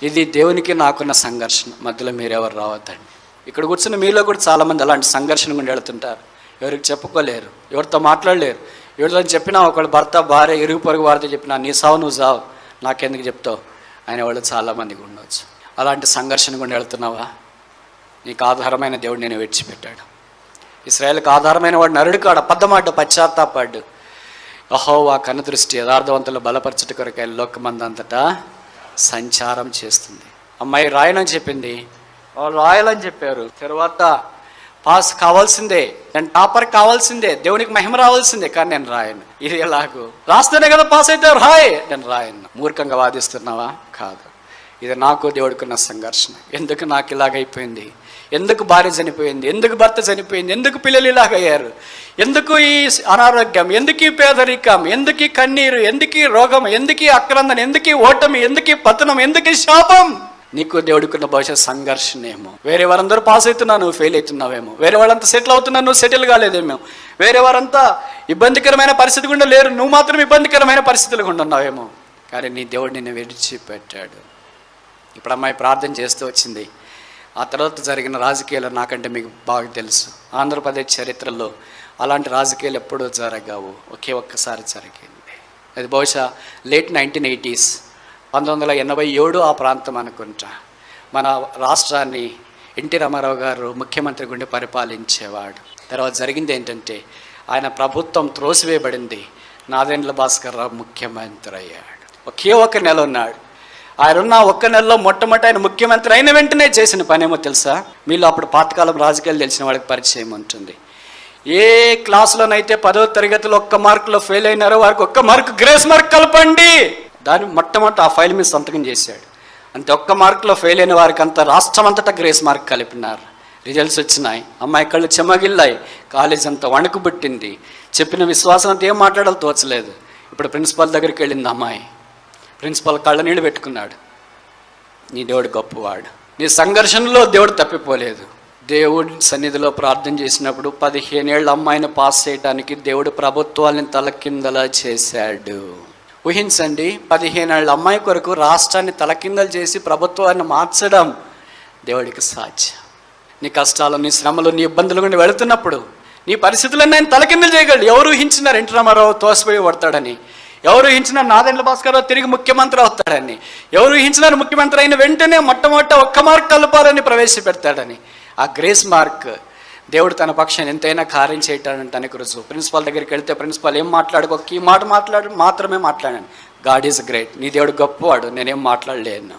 ఇది దేవునికి నాకున్న సంఘర్షణ. మధ్యలో మీరెవరు రావద్దండి. ఇక్కడ కూర్చున్న మీలో కూడా చాలామంది అలాంటి సంఘర్షణ గుండి వెళుతుంటారు. ఎవరికి చెప్పుకోలేరు, ఎవరితో మాట్లాడలేరు. ఎవరితో చెప్పినా ఒకళ్ళు భర్త భార్య ఇరుగు పొరుగు వారితో చెప్పినా నీ సావు నువ్వు సావు నాకెందుకు చెప్తావు ఆయన వాళ్ళు చాలామందికి ఉండవచ్చు. అలాంటి సంఘర్షణ గుండి వెళుతున్నావా? నీకు ఆధారమైన దేవుడు నేను విడిచిపెట్టాడు. ఇశ్రాయేలుకు ఆధారమైన వాడు నరుడు కాడు, అబద్ధమాడు, పశ్చాత్తాపాడు. యెహోవా కనుదృష్టి యథార్థవంతులు బలపరచుట కొరకై లోకమందంతటా సంచారం చేస్తుంది. అమ్మాయి రాయనని చెప్పింది, వాళ్ళు రాయాలని చెప్పారు. తర్వాత పాస్ కావాల్సిందే, నేను టాపర్ కావాల్సిందే, దేవునికి మహిమ రావాల్సిందే, కానీ నేను రాయను. ఇది ఎలాగూ రాస్తేనే కదా పాస్ అయితే రాయ్, నేను రాయను. మూర్ఖంగా వాదిస్తున్నావా? కాదు. ఇది నాకు దేవుడికున్న సంఘర్షణ. ఎందుకు నాకు ఇలాగైపోయింది? ఎందుకు భార్య చనిపోయింది? ఎందుకు భర్త చనిపోయింది? ఎందుకు పిల్లలు ఇలాగయ్యారు? ఎందుకు ఈ అనారోగ్యం? ఎందుకు ఈ పేదరికం? ఎందుకు ఈ కన్నీరు? ఎందుకు ఈ రోగం? ఎందుకు ఈ అక్రందన? ఎందుకు ఈ ఓటమి? ఎందుకు ఈ పతనం? ఎందుకు ఈ శాపం? నీకు దేవుడికున్న భవిష్యత్ సంఘర్షణేమో. వేరే వారందరూ పాస్ అవుతున్నా నువ్వు ఫెయిల్ అవుతున్నావేమో. వేరే వాళ్ళంతా సెటిల్ అవుతున్నా నువ్వు సెటిల్ కాలేదేమో. వేరే వారంతా ఇబ్బందికరమైన పరిస్థితి గుండా లేరు, నువ్వు మాత్రం ఇబ్బందికరమైన పరిస్థితులు గుండా ఉన్నావేమో. కానీ నీ దేవుడు నిన్ను విడిచిపెట్టాడు. ఇప్పుడు అమ్మాయి ప్రార్థన చేస్తూ వచ్చింది. ఆ తర్వాత జరిగిన రాజకీయాలు నాకంటే మీకు బాగా తెలుసు. ఆంధ్రప్రదేశ్ చరిత్రలో అలాంటి రాజకీయాలు ఎప్పుడూ జరగవు, ఒకే ఒక్కసారి జరిగింది. అది బహుశా లేట్ 1980s 1987 ఆ ప్రాంతం అనుకుంటా. మన రాష్ట్రాన్ని ఎన్టీ రామారావు గారు ముఖ్యమంత్రి గుండి పరిపాలించేవాడు. తర్వాత జరిగింది ఏంటంటే ఆయన ప్రభుత్వం త్రోసివేయబడింది. నాదెండ్ల భాస్కర్ రావు ముఖ్యమంత్రి అయ్యాడు. ఒకే ఒక నెల ఉన్నాడు. ఆయన ఉన్న ఒక్క నెలలో మొట్టమొదటి ఆయన ముఖ్యమంత్రి అయిన వెంటనే చేసిన పనేమో తెలుసా? మీలో అప్పుడు పాతకాలం రాజకీయాలు తెలిసిన వాళ్ళకి పరిచయం ఉంటుంది. ఏ క్లాసులోనైతే 10వ తరగతిలో 1 మార్కులో ఫెయిల్ అయినారో వారికి 1 మార్కు గ్రేస్ మార్క్ కలపండి. దాన్ని మొట్టమొదటి ఆ ఫైల్ మీద సంతకం చేశాడు. అంతే, 1 మార్కులో ఫెయిల్ అయిన వారికి అంతా రాష్ట్రం అంతటా గ్రేస్ మార్క్ కలిపినారు. రిజల్ట్స్ వచ్చినాయి. అమ్మాయి కళ్ళు చెమగిల్లాయి, కాలేజ్ అంతా వణుకు పుట్టింది. చెప్పిన విశ్వాసం అంతా ఏం మాట్లాడాలో తోచలేదు. ఇప్పుడు ప్రిన్సిపాల్ దగ్గరికి వెళ్ళింది అమ్మాయి. ప్రిన్సిపాల్ కళ్ళ నీళ్ళు పెట్టుకున్నాడు. నీ దేవుడు గొప్పవాడు. నీ సంఘర్షణలో దేవుడు తప్పిపోలేదు. దేవుడి సన్నిధిలో ప్రార్థన చేసినప్పుడు 15 ఏళ్ళ అమ్మాయిని పాస్ చేయడానికి దేవుడు ప్రభుత్వాన్ని తలకిందలా చేశాడు. ఊహించండి, 15 ఏళ్ళ అమ్మాయి కొరకు రాష్ట్రాన్ని తలకిందలు చేసి ప్రభుత్వాన్ని మార్చడం దేవుడికి సాధ్యం. నీ కష్టాలు, నీ శ్రమలు, నీ ఇబ్బందులు గుండా వెళుతున్నప్పుడు నీ పరిస్థితులన్నీ ఆయన తలకిందలు చేయగలడు. ఎవరు ఊహించినారు ఎన్టీ రామారావు తోసిపోయి పడతాడని? ఎవరు ఊహించినారు నాదెండ్ల భాస్కర్ రావు తిరిగి ముఖ్యమంత్రి అవుతాడని? ఎవరు ఊహించినారు ముఖ్యమంత్రి అయిన వెంటనే మొట్టమొదట 1 మార్క్ కలపాలని ప్రవేశపెడతాడని? ఆ గ్రేస్ మార్క్ దేవుడు తన పక్షాన్ని ఎంతైనా కార్యం చేయటాడని తనకు రుజువు. ప్రిన్సిపాల్ దగ్గరికి వెళ్తే ప్రిన్సిపాల్ ఏం మాట్లాడుకో, ఈ మాట మాత్రమే మాట్లాడాను. God is great. నీ దేవుడు గొప్పవాడు, నేనేం మాట్లాడలేను.